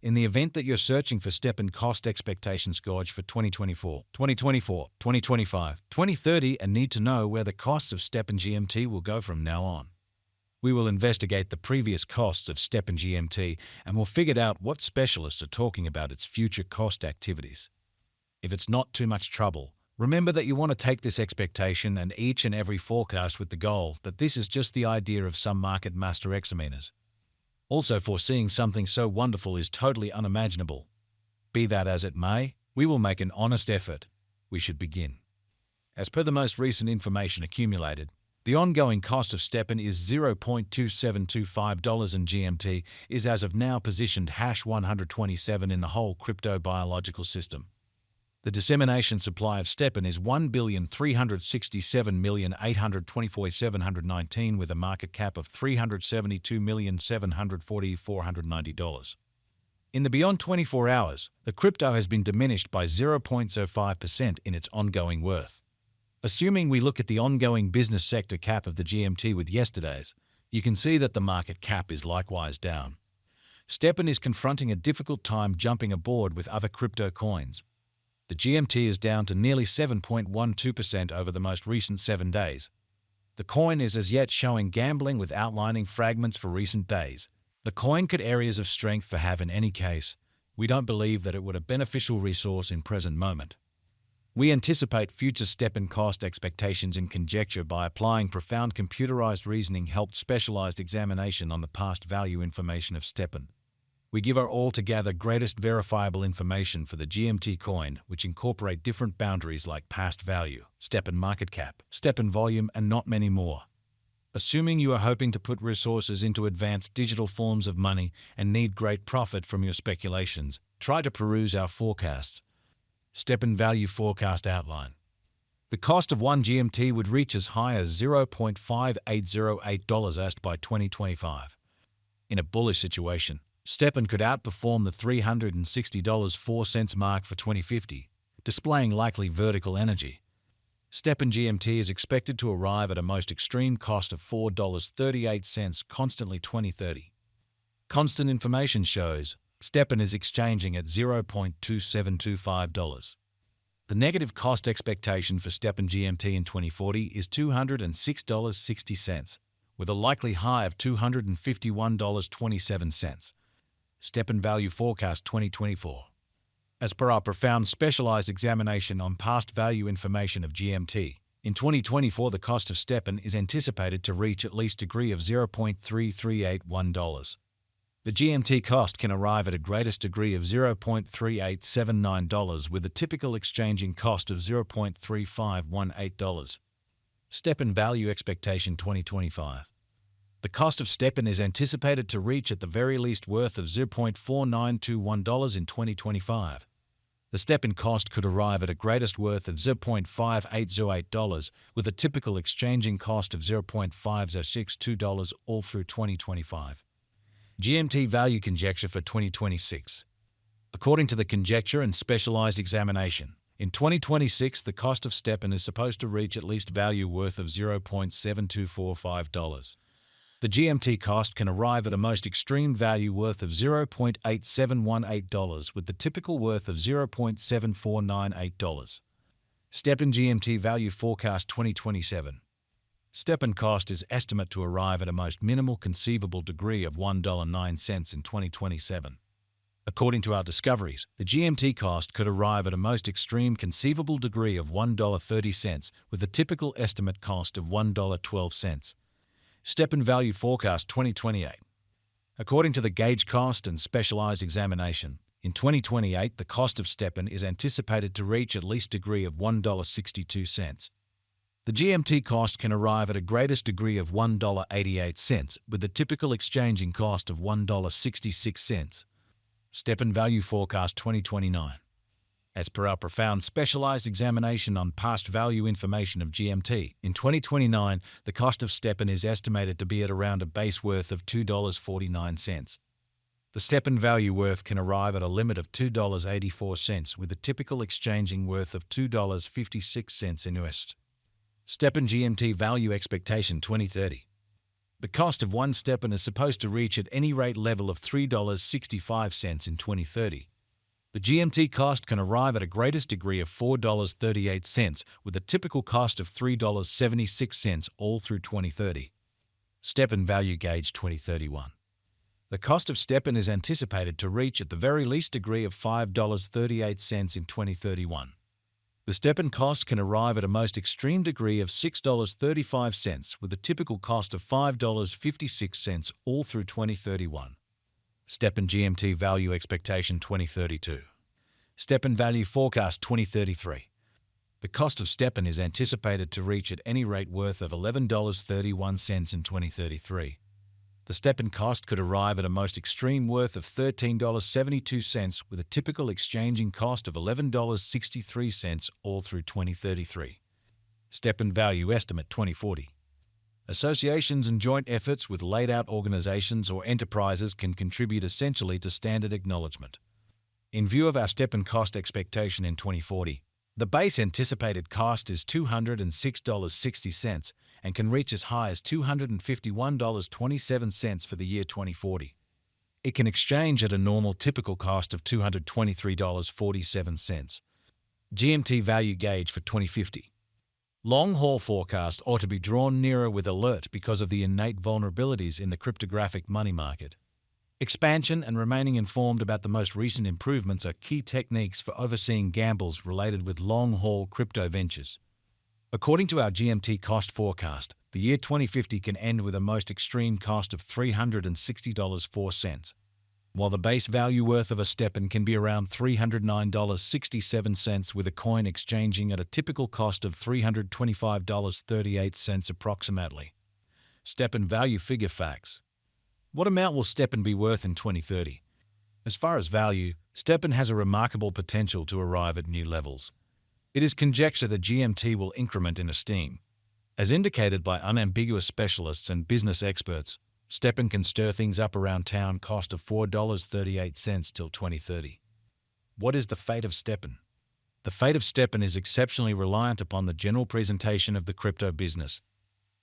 In the event that you're searching for stepn cost expectations gauge for 2024, 2024, 2025, 2030 and need to know where the costs of stepn GMT will go from now on, we will investigate the previous costs of stepn GMT and we'll figure out what specialists are talking about its future cost activities. If it's not too much trouble, remember that you want to take this expectation and each and every forecast with the goal that this is just the idea of some market master examiners. Also, foreseeing something so wonderful is totally unimaginable. Be that as it may, we will make an honest effort. We should begin. As per the most recent information accumulated, the ongoing cost of stepn is $0.2725 and GMT is as of now positioned #127 in the whole crypto biological system. The dissemination supply of stepn is 1,367,824,719 with a market cap of $372,740,490. In the beyond 24 hours, the crypto has been diminished by 0.05% in its ongoing worth. Assuming we look at the ongoing business sector cap of the GMT with yesterday's, you can see that the market cap is likewise down. stepn is confronting a difficult time jumping aboard with other crypto coins. The GMT is down to nearly 7.12% over the most recent 7 days. The coin is as yet showing gambling with outlining fragments for recent days. The coin could areas of strength for have in any case. We don't believe that it would a beneficial resource in present moment. We anticipate future stepn cost expectations in conjecture by applying profound computerized reasoning helped specialized examination on the past value information of stepn. We give our altogether greatest verifiable information for the GMT coin, which incorporate different boundaries like past value, stepn market cap, stepn volume, and not many more. Assuming you are hoping to put resources into advanced digital forms of money and need great profit from your speculations, try to peruse our forecasts. stepn value forecast outline. The cost of 1 GMT would reach as high as $0.5808 as by 2025. In a bullish situation, stepn could outperform the $360.04 mark for 2050, displaying likely vertical energy. stepn GMT is expected to arrive at a most extreme cost of $4.38 constantly 2030. Constant information shows stepn is exchanging at $0.2725. The negative cost expectation for stepn GMT in 2040 is $206.60, with a likely high of $251.27. stepn value forecast 2024. As per our profound specialized examination on past value information of GMT, in 2024 the cost of stepn is anticipated to reach at least degree of $0.3381. The GMT cost can arrive at a greatest degree of $0.3879 with a typical exchanging cost of $0.3518. stepn value expectation 2025. The cost of stepn is anticipated to reach at the very least worth of $0.4921 in 2025. The stepn cost could arrive at a greatest worth of $0.5808 with a typical exchanging cost of $0.5062 all through 2025. GMT value conjecture for 2026. According to the conjecture and specialized examination, in 2026 the cost of stepn is supposed to reach at least value worth of $0.7245. The GMT cost can arrive at a most extreme value worth of $0.8718 with the typical worth of $0.7498. stepn GMT value forecast 2027. stepn cost is estimate to arrive at a most minimal conceivable degree of $1.09 in 2027. According to our discoveries, the GMT cost could arrive at a most extreme conceivable degree of $1.30 with a typical estimate cost of $1.12. stepn value forecast 2028. According to the gauge cost and specialized examination, in 2028 the cost of stepn is anticipated to reach at least degree of $1.62. The GMT cost can arrive at a greatest degree of $1.88 with a typical exchanging cost of $1.66. stepn value forecast 2029. As per our profound specialized examination on past value information of GMT, in 2029 the cost of stepn is estimated to be at around a base worth of $2.49. The stepn value worth can arrive at a limit of $2.84 with a typical exchanging worth of $2.56 in US. stepn GMT value expectation 2030. The cost of one stepn is supposed to reach at any rate level of $3.65 in 2030. The GMT cost can arrive at a greatest degree of $4.38, with a typical cost of $3.76 all through 2030. stepn value gauge 2031. The cost of stepn is anticipated to reach at the very least degree of $5.38 in 2031. The stepn cost can arrive at a most extreme degree of $6.35, with a typical cost of $5.56 all through 2031. stepn GMT value expectation 2032. stepn value forecast 2033. The cost of stepn is anticipated to reach at any rate worth of $11.31 in 2033. The stepn cost could arrive at a most extreme worth of $13.72, with a typical exchanging cost of $11.63 all through 2033. stepn value estimate 2040. Associations and joint efforts with laid-out organizations or enterprises can contribute essentially to standard acknowledgement. In view of our stepn cost expectation in 2040, the base anticipated cost is $206.60 and can reach as high as $251.27 for the year 2040. It can exchange at a normal typical cost of $223.47. GMT value gauge for 2050. Long-haul forecast ought to be drawn nearer with alert because of the innate vulnerabilities in the cryptographic money market. Expansion and remaining informed about the most recent improvements are key techniques for overseeing gambles related with long-haul crypto ventures. According to our GMT cost forecast, the year 2050 can end with a most extreme cost of $360.04, while the base value worth of a stepn can be around $309.67, with a coin exchanging at a typical cost of $325.38 approximately. stepn value figure facts. What amount will stepn be worth in 2030? As far as value, stepn has a remarkable potential to arrive at new levels. It is conjecture that GMT will increment in esteem. As indicated by unambiguous specialists and business experts, stepn can stir things up around town cost of $4.38 till 2030. What is the fate of stepn? The fate of stepn is exceptionally reliant upon the general presentation of the crypto business.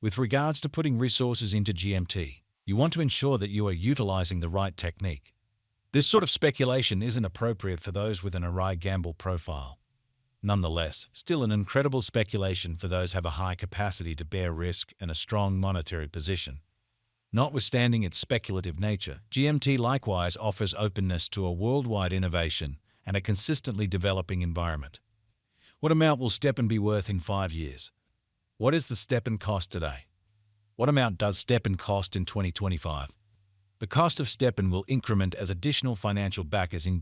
With regards to putting resources into GMT, you want to ensure that you are utilizing the right technique. This sort of speculation isn't appropriate for those with an awry gamble profile. Nonetheless, still an incredible speculation for those who have a high capacity to bear risk and a strong monetary position. Notwithstanding its speculative nature, GMT likewise offers openness to a worldwide innovation and a consistently developing environment. What amount will stepn be worth in 5 years? What is the stepn cost today? What amount does stepn cost in 2025? The cost of stepn will increment as additional financial backers engage